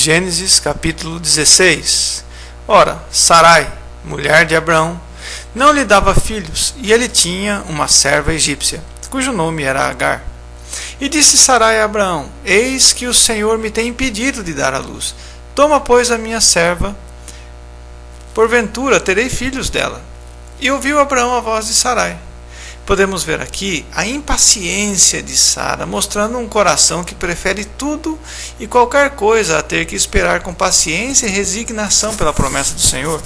Gênesis capítulo 16. Ora, Sarai, mulher de Abraão, não lhe dava filhos, e ele tinha uma serva egípcia, cujo nome era Agar. E disse Sarai a Abraão: Eis que o Senhor me tem impedido de dar à luz. Toma, pois, a minha serva, porventura terei filhos dela. E ouviu Abraão a voz de Sarai. Podemos ver aqui a impaciência de Sara, mostrando um coração que prefere tudo e qualquer coisa a ter que esperar com paciência e resignação pela promessa do Senhor.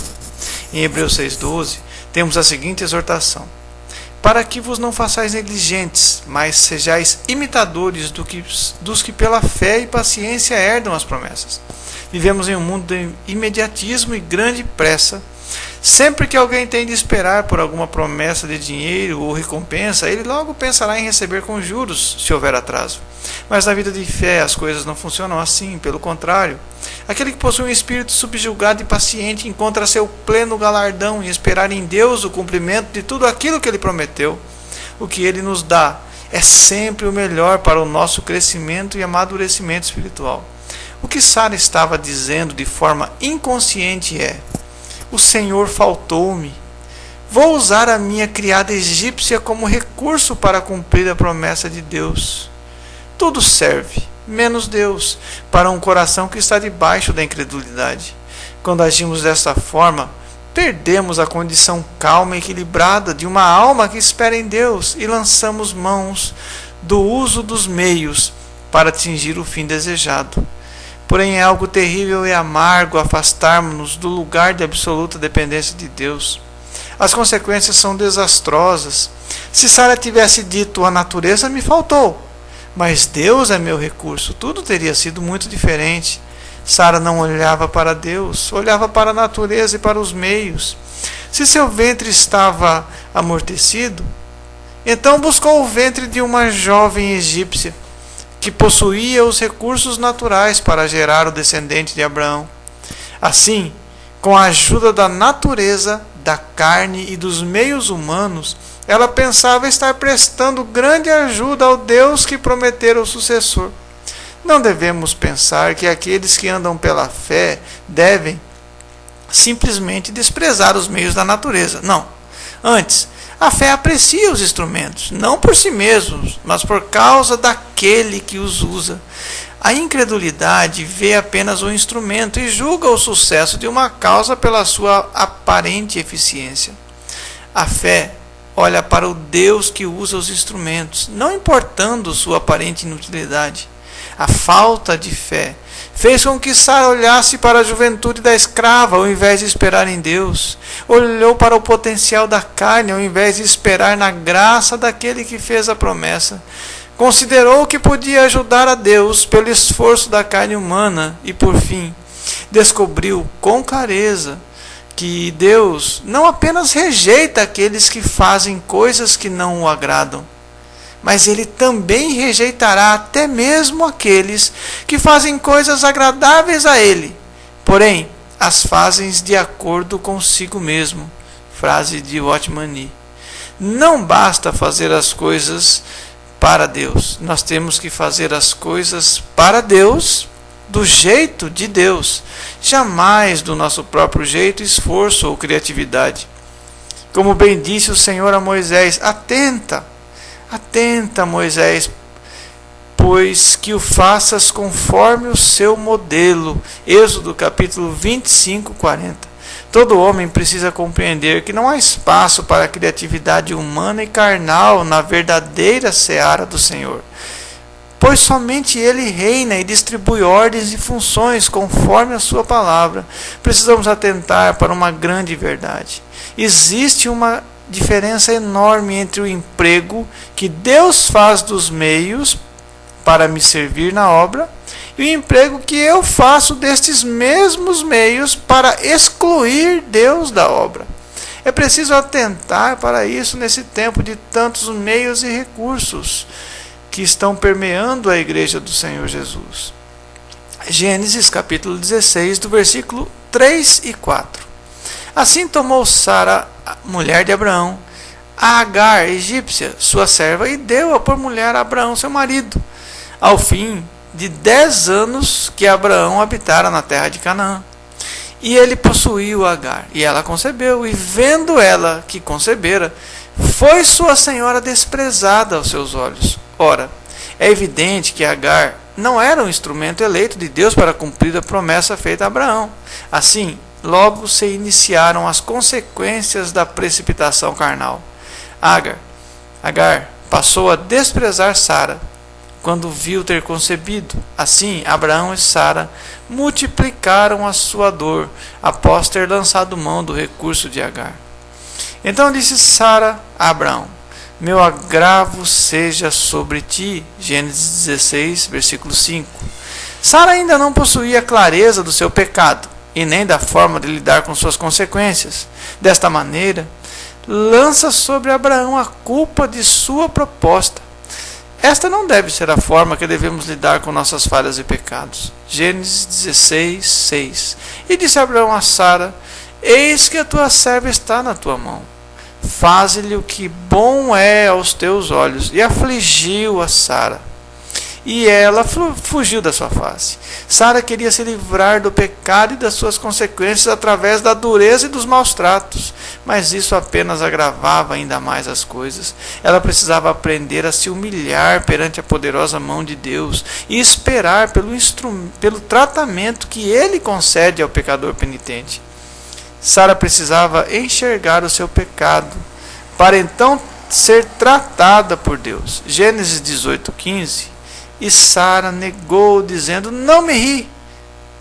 Em Hebreus 6,12, temos a seguinte exortação: para que vos não façais negligentes, mas sejais imitadores dos que pela fé e paciência herdam as promessas. Vivemos em um mundo de imediatismo e grande pressa. Sempre que alguém tem de esperar por alguma promessa de dinheiro ou recompensa, ele logo pensará em receber com juros, se houver atraso. Mas na vida de fé as coisas não funcionam assim, pelo contrário. Aquele que possui um espírito subjugado e paciente encontra seu pleno galardão em esperar em Deus o cumprimento de tudo aquilo que Ele prometeu. O que Ele nos dá é sempre o melhor para o nosso crescimento e amadurecimento espiritual. O que Sara estava dizendo de forma inconsciente é: o Senhor faltou-me. Vou usar a minha criada egípcia como recurso para cumprir a promessa de Deus. Tudo serve, menos Deus, para um coração que está debaixo da incredulidade. Quando agimos dessa forma, perdemos a condição calma e equilibrada de uma alma que espera em Deus e lançamos mãos do uso dos meios para atingir o fim desejado. Porém, é algo terrível e amargo afastarmos-nos do lugar de absoluta dependência de Deus. As consequências são desastrosas. Se Sara tivesse dito: a natureza me faltou, mas Deus é meu recurso, tudo teria sido muito diferente. Sara não olhava para Deus, olhava para a natureza e para os meios. Se seu ventre estava amortecido, então buscou o ventre de uma jovem egípcia, que possuía os recursos naturais para gerar o descendente de Abraão. Assim, com a ajuda da natureza, da carne e dos meios humanos, ela pensava estar prestando grande ajuda ao Deus que prometera o sucessor. Não devemos pensar que aqueles que andam pela fé devem simplesmente desprezar os meios da natureza. Não. Antes, a fé aprecia os instrumentos, não por si mesmos, mas por causa daquele que os usa. A incredulidade vê apenas o instrumento e julga o sucesso de uma causa pela sua aparente eficiência. A fé olha para o Deus que usa os instrumentos, não importando sua aparente inutilidade. A falta de fé fez com que Sara olhasse para a juventude da escrava ao invés de esperar em Deus. Olhou para o potencial da carne ao invés de esperar na graça daquele que fez a promessa. Considerou que podia ajudar a Deus pelo esforço da carne humana e, por fim, descobriu com clareza que Deus não apenas rejeita aqueles que fazem coisas que não o agradam, mas Ele também rejeitará até mesmo aqueles que fazem coisas agradáveis a Ele, porém as fazem de acordo consigo mesmo. Frase de Watchman Nee. Não basta fazer as coisas para Deus, nós temos que fazer as coisas para Deus, do jeito de Deus, jamais do nosso próprio jeito, esforço ou criatividade. Como bem disse o Senhor a Moisés: atenta, Moisés, pois que o faças conforme o seu modelo. Êxodo capítulo 25, 40. Todo homem precisa compreender que não há espaço para a criatividade humana e carnal na verdadeira seara do Senhor, pois somente Ele reina e distribui ordens e funções conforme a sua palavra. Precisamos atentar para uma grande verdade. Existe uma diferença enorme entre o emprego que Deus faz dos meios para me servir na obra e o emprego que eu faço destes mesmos meios para excluir Deus da obra. É preciso atentar para isso nesse tempo de tantos meios e recursos que estão permeando a igreja do Senhor Jesus. Gênesis capítulo 16, do versículo 3 e 4. Assim tomou Sara, mulher de Abraão, a Agar, egípcia, sua serva, e deu-a por mulher a Abraão, seu marido. Ao fim, de 10 anos que Abraão habitara na terra de Canaã. E ele possuiu Agar, e ela concebeu, e vendo ela que concebera, foi sua senhora desprezada aos seus olhos. Ora, é evidente que Agar não era um instrumento eleito de Deus para cumprir a promessa feita a Abraão. Assim, logo se iniciaram as consequências da precipitação carnal. Agar passou a desprezar Sara quando viu ter concebido. Assim, Abraão e Sara multiplicaram a sua dor após ter lançado mão do recurso de Agar. Então disse Sara a Abraão: meu agravo seja sobre ti. Gênesis 16, versículo 5. Sara ainda não possuía clareza do seu pecado e nem da forma de lidar com suas consequências. Desta maneira, lança sobre Abraão a culpa de sua proposta. Esta não deve ser a forma que devemos lidar com nossas falhas e pecados. Gênesis 16, 6. E disse Abraão a Sara: eis que a tua serva está na tua mão. Faze-lhe o que bom é aos teus olhos. E afligiu a Sara, e ela fugiu da sua face. Sara queria se livrar do pecado e das suas consequências através da dureza e dos maus tratos, mas isso apenas agravava ainda mais as coisas. Ela precisava aprender a se humilhar perante a poderosa mão de Deus e esperar pelo tratamento que Ele concede ao pecador penitente. Sara precisava enxergar o seu pecado para então ser tratada por Deus. Gênesis 18, 15. E Sara negou, dizendo: não me ri,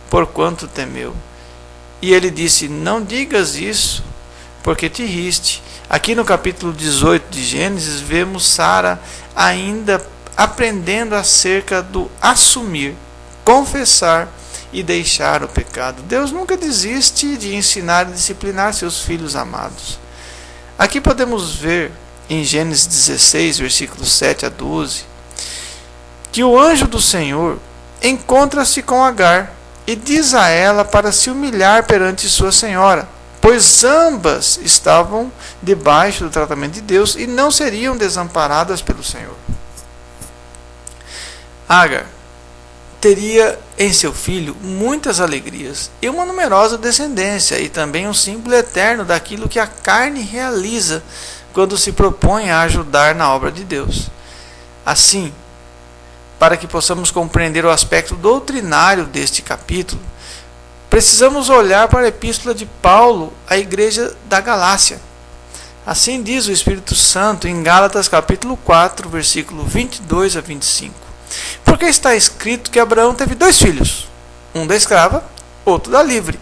porquanto temeu. E ele disse: não digas isso, porque te riste. Aqui no capítulo 18 de Gênesis, vemos Sara ainda aprendendo acerca do assumir, confessar e deixar o pecado. Deus nunca desiste de ensinar e disciplinar seus filhos amados. Aqui podemos ver em Gênesis 16, versículos 7 a 12, que o anjo do Senhor encontra-se com Agar e diz a ela para se humilhar perante sua senhora, pois ambas estavam debaixo do tratamento de Deus e não seriam desamparadas pelo Senhor. Agar teria em seu filho muitas alegrias e uma numerosa descendência, e também um símbolo eterno daquilo que a carne realiza quando se propõe a ajudar na obra de Deus. Assim, para que possamos compreender o aspecto doutrinário deste capítulo, precisamos olhar para a epístola de Paulo à igreja da Galácia. Assim diz o Espírito Santo em Gálatas capítulo 4, versículo 22 a 25. Porque está escrito que Abraão teve 2 filhos, um da escrava, outro da livre.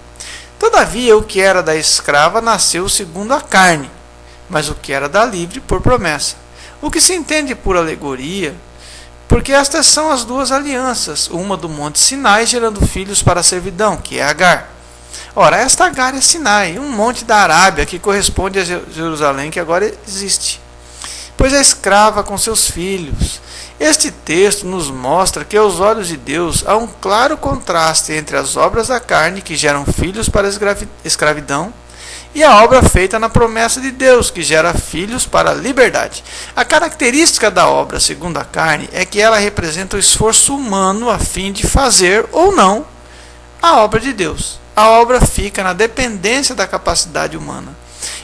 Todavia, o que era da escrava nasceu segundo a carne, mas o que era da livre por promessa. O que se entende por alegoria, porque estas são as 2 alianças, uma do monte Sinai gerando filhos para a servidão, que é Agar. Ora, esta Agar é Sinai, um monte da Arábia que corresponde a Jerusalém, que agora existe. Pois a escrava com seus filhos. Este texto nos mostra que aos olhos de Deus há um claro contraste entre as obras da carne, que geram filhos para a escravidão, e a obra feita na promessa de Deus, que gera filhos para a liberdade. A característica da obra segundo a carne é que ela representa o esforço humano a fim de fazer ou não a obra de Deus. A obra fica na dependência da capacidade humana.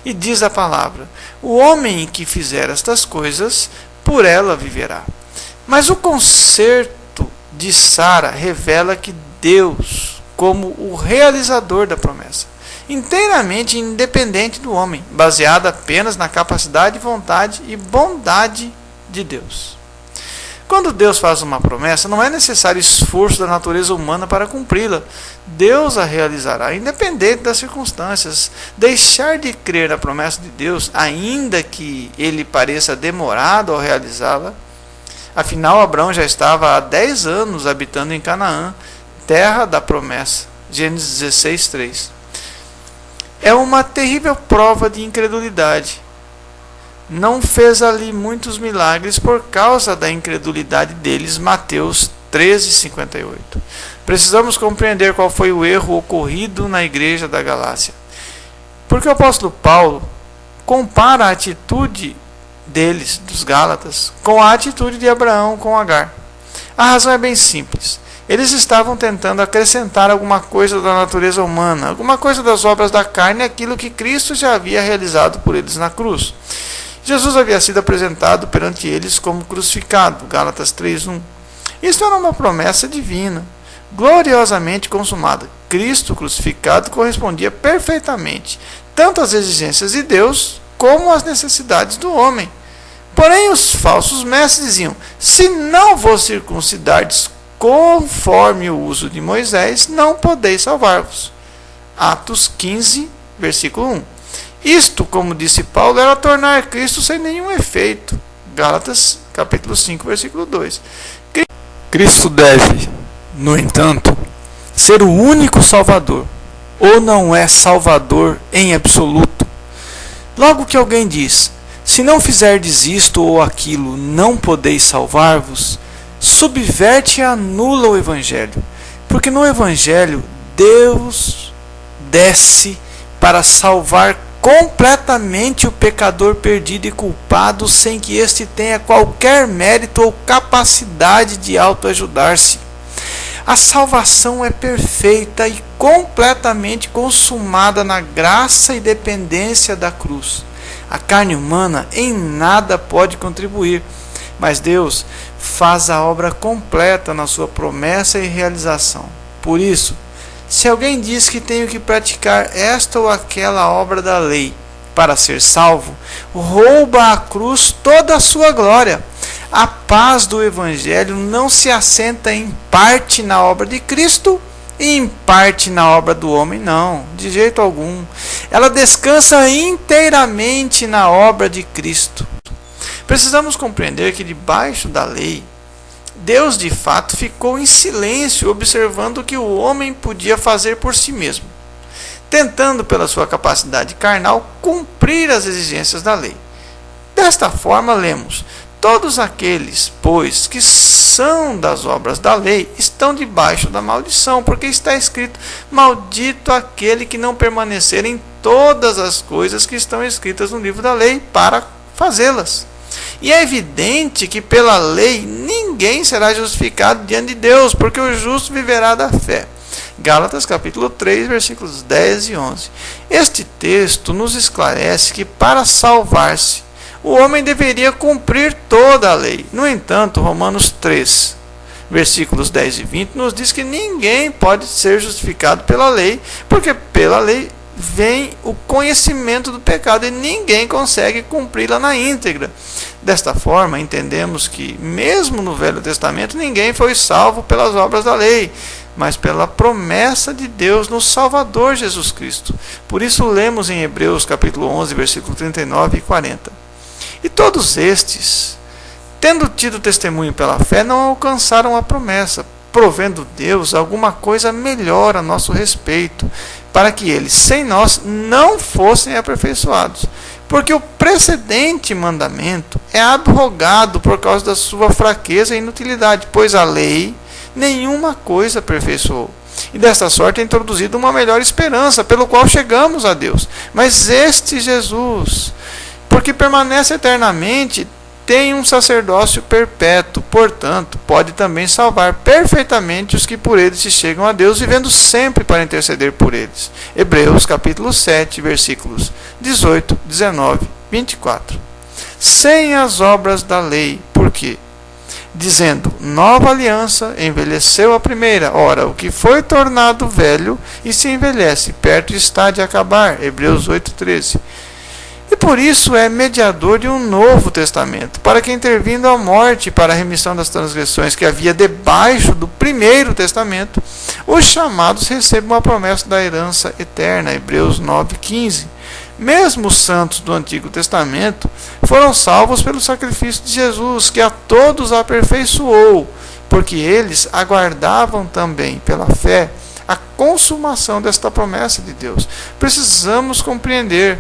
E diz a palavra: o homem que fizer estas coisas, por ela viverá. Mas o concerto de Sara revela que Deus, como o realizador da promessa, inteiramente independente do homem, baseada apenas na capacidade, vontade e bondade de Deus. Quando Deus faz uma promessa, não é necessário esforço da natureza humana para cumpri-la. Deus a realizará, independente das circunstâncias. Deixar de crer na promessa de Deus, ainda que ele pareça demorado ao realizá-la. Afinal, Abraão já estava há 10 anos habitando em Canaã, terra da promessa. Gênesis 16, 3. É uma terrível prova de incredulidade. Não fez ali muitos milagres por causa da incredulidade deles. Mateus 13, 58. Precisamos compreender qual foi o erro ocorrido na igreja da Galácia. Porque o apóstolo Paulo compara a atitude deles, dos Gálatas, com a atitude de Abraão com Agar. A razão é bem simples. Eles estavam tentando acrescentar alguma coisa da natureza humana, alguma coisa das obras da carne, aquilo que Cristo já havia realizado por eles na cruz. Jesus havia sido apresentado perante eles como crucificado, Gálatas 3:1. Isto era uma promessa divina, gloriosamente consumada. Cristo crucificado correspondia perfeitamente tanto às exigências de Deus como às necessidades do homem. Porém, os falsos mestres diziam: se não vos circuncidardes conforme o uso de Moisés, não podeis salvar-vos. Atos 15, versículo 1. Isto, como disse Paulo, era tornar Cristo sem nenhum efeito. Gálatas, capítulo 5, versículo 2. Cristo deve, no entanto, ser o único Salvador, ou não é Salvador em absoluto. Logo que alguém diz: se não fizerdes isto ou aquilo, não podeis salvar-vos, subverte e anula o Evangelho. Porque no Evangelho, Deus desce para salvar completamente o pecador perdido e culpado, sem que este tenha qualquer mérito ou capacidade de autoajudar-se. A salvação é perfeita e completamente consumada na graça e dependência da cruz. A carne humana em nada pode contribuir, mas Deus faz a obra completa na sua promessa e realização. Por isso, se alguém diz que tenho que praticar esta ou aquela obra da lei para ser salvo, rouba à cruz toda a sua glória. A paz do Evangelho não se assenta em parte na obra de Cristo e em parte na obra do homem, não, de jeito algum. Ela descansa inteiramente na obra de Cristo. Precisamos compreender que debaixo da lei, Deus de fato ficou em silêncio, observando o que o homem podia fazer por si mesmo, tentando pela sua capacidade carnal cumprir as exigências da lei. Desta forma lemos: todos aqueles, pois, que são das obras da lei, estão debaixo da maldição, porque está escrito: maldito aquele que não permanecer em todas as coisas que estão escritas no livro da lei para fazê-las. E é evidente que pela lei ninguém será justificado diante de Deus, porque o justo viverá da fé. Gálatas capítulo 3, versículos 10 e 11. Este texto nos esclarece que para salvar-se, o homem deveria cumprir toda a lei. No entanto, Romanos 3, versículos 10 e 20, nos diz que ninguém pode ser justificado pela lei, porque pela lei vem o conhecimento do pecado e ninguém consegue cumpri-la na íntegra. Desta forma, entendemos que, mesmo no Velho Testamento, ninguém foi salvo pelas obras da lei, mas pela promessa de Deus no Salvador Jesus Cristo. Por isso lemos em Hebreus capítulo 11, versículos 39 e 40. E todos estes, tendo tido testemunho pela fé, não alcançaram a promessa, provendo Deus alguma coisa melhor a nosso respeito, para que eles, sem nós, não fossem aperfeiçoados. Porque o precedente mandamento é abrogado por causa da sua fraqueza e inutilidade, pois a lei nenhuma coisa aperfeiçoou. E desta sorte é introduzida uma melhor esperança, pelo qual chegamos a Deus. Mas este Jesus, porque permanece eternamente, tem um sacerdócio perpétuo, portanto, pode também salvar perfeitamente os que por ele se chegam a Deus, vivendo sempre para interceder por eles. Hebreus capítulo 7, versículos 18, 19, 24. Sem as obras da lei, por quê? Dizendo: nova aliança envelheceu a primeira. Ora, o que foi tornado velho e se envelhece, perto está de acabar. Hebreus 8, 13. E por isso é mediador de um novo testamento, para que, intervindo a morte para a remissão das transgressões que havia debaixo do primeiro testamento, os chamados recebam a promessa da herança eterna. Hebreus 9, 15. Mesmo os santos do Antigo Testamento foram salvos pelo sacrifício de Jesus, que a todos aperfeiçoou, porque eles aguardavam também, pela fé, a consumação desta promessa de Deus. Precisamos compreender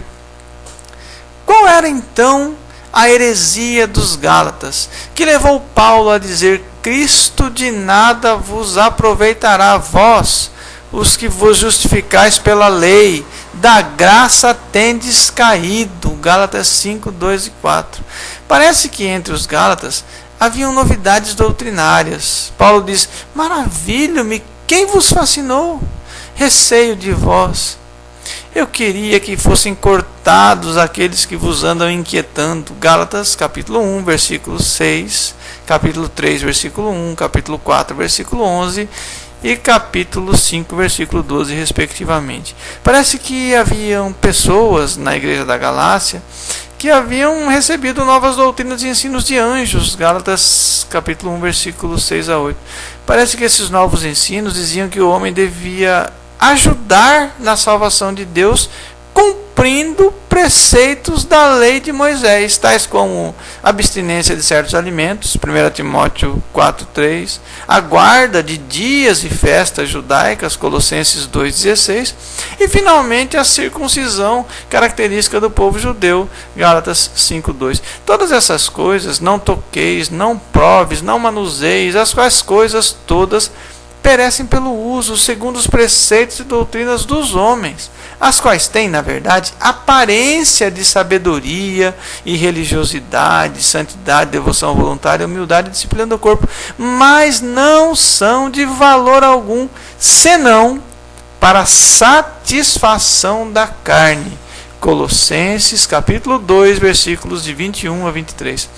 qual era então a heresia dos Gálatas, que levou Paulo a dizer: Cristo de nada vos aproveitará, vós, os que vos justificais pela lei, da graça tendes caído. Gálatas 5, 2 e 4. Parece que entre os Gálatas haviam novidades doutrinárias. Paulo diz: maravilho-me, quem vos fascinou? Receio de vós. Eu queria que fossem cortados aqueles que vos andam inquietando. Gálatas capítulo 1, versículo 6, capítulo 3, versículo 1, capítulo 4, versículo 11 e capítulo 5, versículo 12, respectivamente. Parece que haviam pessoas na igreja da Galácia que haviam recebido novas doutrinas e ensinos de anjos. Gálatas capítulo 1, versículo 6 a 8. Parece que esses novos ensinos diziam que o homem devia ajudar na salvação de Deus cumprindo preceitos da lei de Moisés, tais como abstinência de certos alimentos, 1 Timóteo 4:3, a guarda de dias e festas judaicas, Colossenses 2:16, e finalmente a circuncisão, característica do povo judeu, Gálatas 5:2. Todas essas coisas, não toqueis, não proves, não manuseis, as quais coisas todas perecem pelo uso, segundo os preceitos e doutrinas dos homens, as quais têm, na verdade, aparência de sabedoria e religiosidade, santidade, devoção voluntária, humildade e disciplina do corpo, mas não são de valor algum, senão para satisfação da carne. Colossenses capítulo 2, versículos de 21 a 23.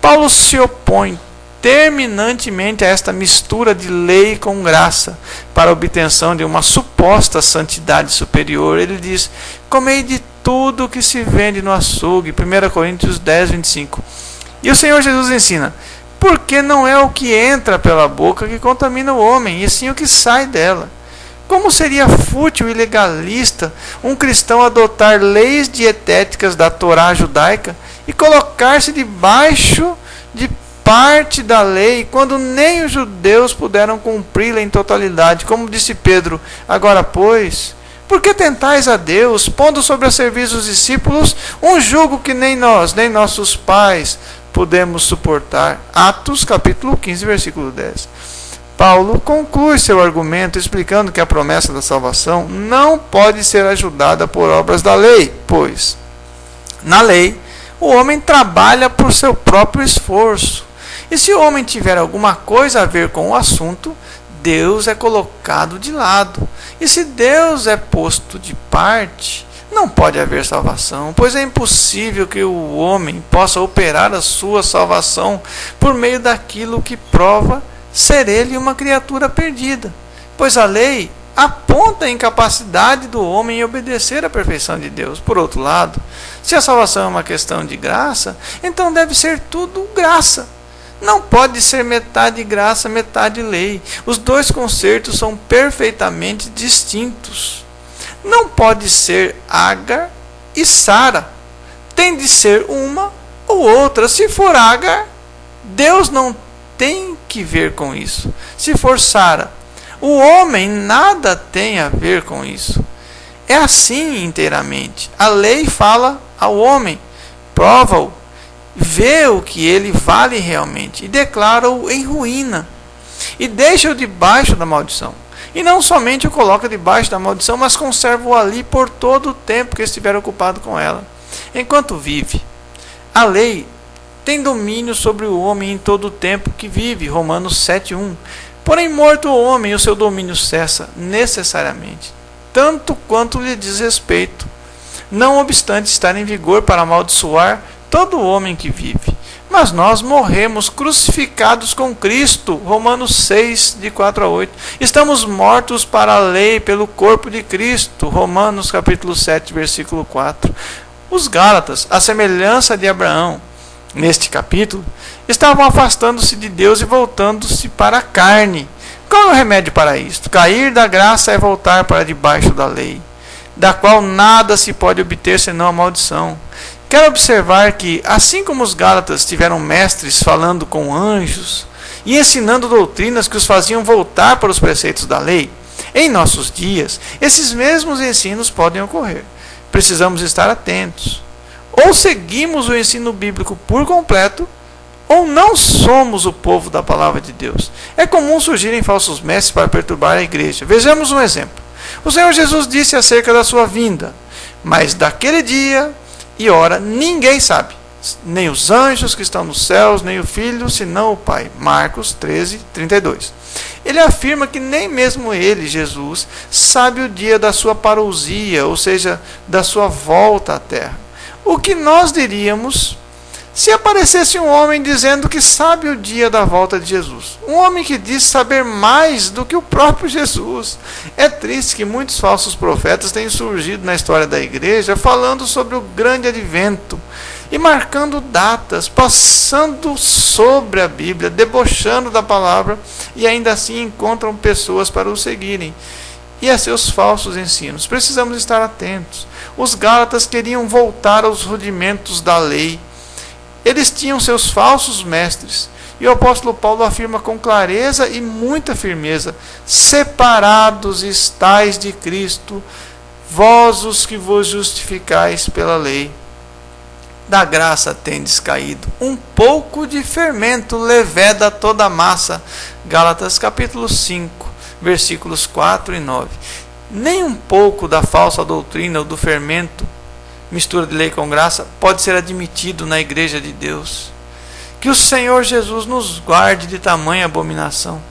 Paulo se opõe terminantemente a esta mistura de lei com graça para a obtenção de uma suposta santidade superior. Ele diz: comei de tudo que se vende no açougue, 1 Coríntios 10, 25. E o Senhor Jesus ensina: porque não é o que entra pela boca que contamina o homem, e sim o que sai dela. Como seria fútil e legalista um cristão adotar leis dietéticas da Torá judaica e colocar-se debaixo de parte da lei, quando nem os judeus puderam cumpri-la em totalidade? Como disse Pedro: agora, pois, por que tentais a Deus, pondo sobre a serviço dos discípulos um jugo que nem nós, nem nossos pais podemos suportar? Atos capítulo 15, versículo 10. Paulo conclui seu argumento explicando que a promessa da salvação não pode ser ajudada por obras da lei, pois, na lei, o homem trabalha por seu próprio esforço. E se o homem tiver alguma coisa a ver com o assunto, Deus é colocado de lado. E se Deus é posto de parte, não pode haver salvação, pois é impossível que o homem possa operar a sua salvação por meio daquilo que prova ser ele uma criatura perdida. Pois a lei aponta a incapacidade do homem em obedecer à perfeição de Deus. Por outro lado, se a salvação é uma questão de graça, então deve ser tudo graça. Não pode ser metade graça, metade lei. Os dois concertos são perfeitamente distintos. Não pode ser Agar e Sara. Tem de ser uma ou outra. Se for Agar, Deus não tem que ver com isso. Se for Sara, o homem nada tem a ver com isso. É assim inteiramente. A lei fala ao homem, prova-o, vê o que ele vale realmente e declara-o em ruína e deixa-o debaixo da maldição. E não somente o coloca debaixo da maldição, mas conserva-o ali por todo o tempo que estiver ocupado com ela. Enquanto vive, a lei tem domínio sobre o homem em todo o tempo que vive. Romanos 7:1. Porém, morto o homem, o seu domínio cessa necessariamente, tanto quanto lhe diz respeito, não obstante estar em vigor para amaldiçoar todo homem que vive. Mas nós morremos crucificados com Cristo. Romanos 6, de 4 a 8. Estamos mortos para a lei pelo corpo de Cristo. Romanos capítulo 7, versículo 4. Os Gálatas, à semelhança de Abraão, neste capítulo, estavam afastando-se de Deus e voltando-se para a carne. Qual é o remédio para isto? Cair da graça é voltar para debaixo da lei, da qual nada se pode obter senão a maldição. Quero observar que, assim como os Gálatas tiveram mestres falando com anjos e ensinando doutrinas que os faziam voltar para os preceitos da lei, em nossos dias, esses mesmos ensinos podem ocorrer. Precisamos estar atentos. Ou seguimos o ensino bíblico por completo, ou não somos o povo da palavra de Deus. É comum surgirem falsos mestres para perturbar a igreja. Vejamos um exemplo. O Senhor Jesus disse acerca da sua vinda: mas daquele dia e hora ninguém sabe, nem os anjos que estão nos céus, nem o Filho, senão o Pai. Marcos 13, 32. Ele afirma que nem mesmo ele, Jesus, sabe o dia da sua parousia, ou seja, da sua volta à terra. O que nós diríamos se aparecesse um homem dizendo que sabe o dia da volta de Jesus? Um homem que diz saber mais do que o próprio Jesus. É triste que muitos falsos profetas tenham surgido na história da igreja falando sobre o grande advento e marcando datas, passando sobre a Bíblia, debochando da palavra, e ainda assim encontram pessoas para o seguirem e a seus falsos ensinos. Precisamos estar atentos. Os Gálatas queriam voltar aos rudimentos da lei. Eles tinham seus falsos mestres. E o apóstolo Paulo afirma com clareza e muita firmeza: separados estais de Cristo, vós os que vos justificais pela lei. Da graça tendes caído. Um pouco de fermento leveda toda a massa. Gálatas capítulo 5, versículos 4 e 9. Nem um pouco da falsa doutrina ou do fermento, mistura de lei com graça, pode ser admitido na igreja de Deus. Que o Senhor Jesus nos guarde de tamanha abominação.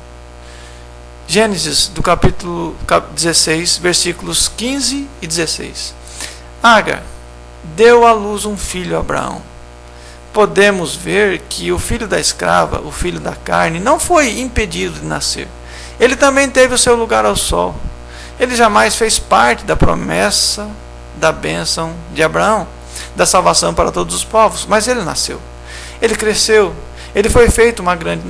Gênesis, do capítulo 16, versículos 15 e 16. Agar deu à luz um filho a Abraão. Podemos ver que o filho da escrava, o filho da carne, não foi impedido de nascer. Ele também teve o seu lugar ao sol. Ele jamais fez parte da promessa da bênção de Abraão, da salvação para todos os povos, mas ele nasceu. Ele cresceu, ele foi feito uma grande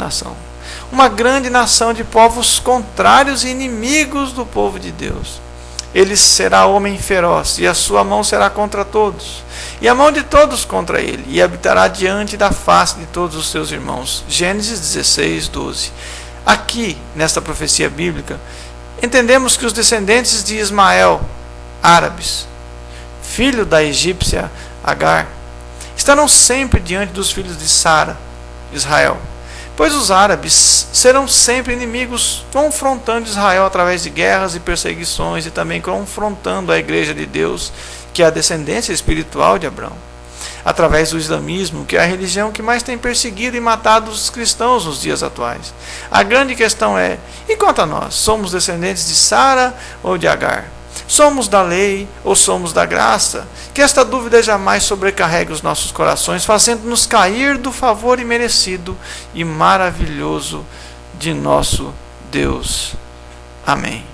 nação de povos contrários e inimigos do povo de Deus. Ele será homem feroz, e a sua mão será contra todos, e a mão de todos contra ele, e habitará diante da face de todos os seus irmãos. Gênesis 16, 12. Aqui, nesta profecia bíblica, entendemos que os descendentes de Ismael, árabes, filho da egípcia Agar, estarão sempre diante dos filhos de Sara, Israel, pois os árabes serão sempre inimigos, confrontando Israel através de guerras e perseguições, e também confrontando a igreja de Deus, que é a descendência espiritual de Abraão, através do islamismo, que é a religião que mais tem perseguido e matado os cristãos nos dias atuais. A grande questão é: e quanto a nós? Somos descendentes de Sara ou de Agar? Somos da lei ou somos da graça? Que esta dúvida jamais sobrecarregue os nossos corações, fazendo-nos cair do favor imerecido e maravilhoso de nosso Deus. Amém.